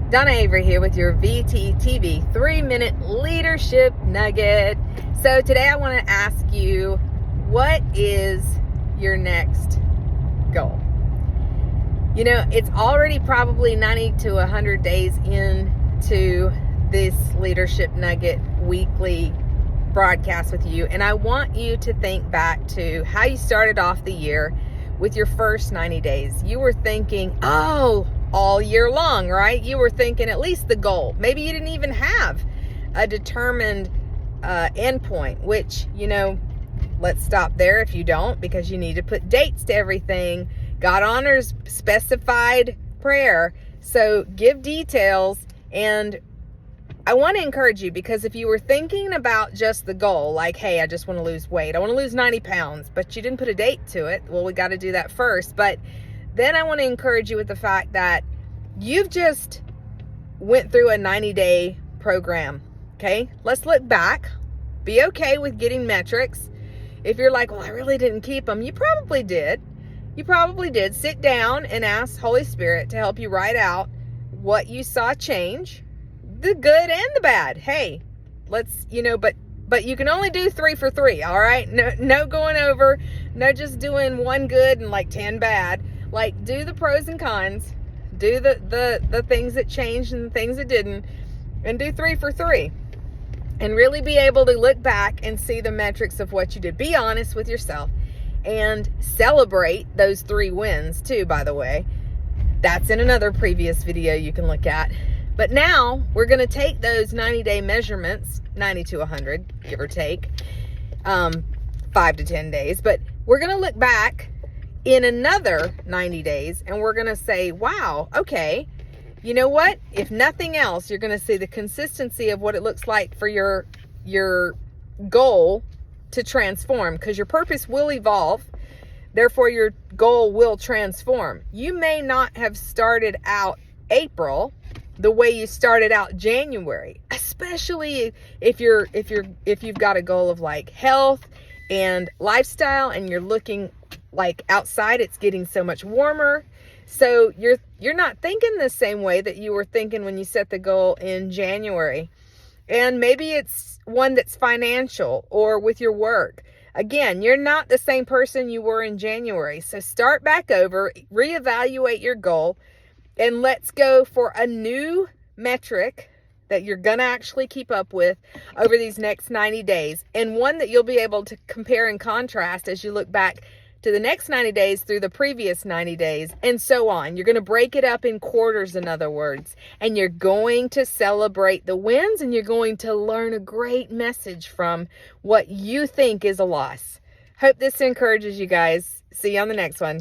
Dawna Avery here with your VTTV 3-minute leadership nugget. So today I want to ask you, what is your next goal? You know, it's already probably 90 to 100 days into this leadership nugget weekly broadcast with you, and I want you to think back to how you started off the year with your first 90 days. You were thinking, all year long, right? You were thinking at least the goal. Maybe you didn't even have a determined endpoint, which, you know, let's stop there if you don't, because you need to put dates to everything. God honors specified prayer. So give details. And I want to encourage you, because if you were thinking about just the goal, like, hey, I just want to lose weight, I want to lose 90 pounds, but you didn't put a date to it, well, we got to do that first. But then I want to encourage you with the fact that you've just went through a 90-day program, okay? Let's look back. Be okay with getting metrics. If you're like, well, I really didn't keep them, you probably did. You probably did. Sit down and ask Holy Spirit to help you write out what you saw change, the good and the bad. Hey, let's, you know, but you can only do 3 for 3, all right? No going over, no just doing one good and like 10 bad. Like, do the pros and cons, do the things that changed and the things that didn't, and do 3 for 3. And really be able to look back and see the metrics of what you did. Be honest with yourself and celebrate those 3 wins too, by the way. That's in another previous video you can look at. But now we're going to take those 90-day measurements, 90 to 100, give or take, 5 to 10 days. But we're going to look back in another 90 days, and we're going to say, wow, okay, you know what? If nothing else, you're going to see the consistency of what it looks like for your goal to transform, because your purpose will evolve. Therefore, your goal will transform. You may not have started out April the way you started out January, especially if you've got a goal of like health and lifestyle, and you're looking like outside, it's getting so much warmer. So you're not thinking the same way that you were thinking when you set the goal in January. And maybe it's one that's financial or with your work. Again, you're not the same person you were in January. So start back over, reevaluate your goal, and let's go for a new metric that you're going to actually keep up with over these next 90 days. And one that you'll be able to compare and contrast as you look back to the next 90 days through the previous 90 days, and so on. You're going to break it up in quarters, in other words, and you're going to celebrate the wins, and you're going to learn a great message from what you think is a loss. Hope this encourages you guys. See you on the next one.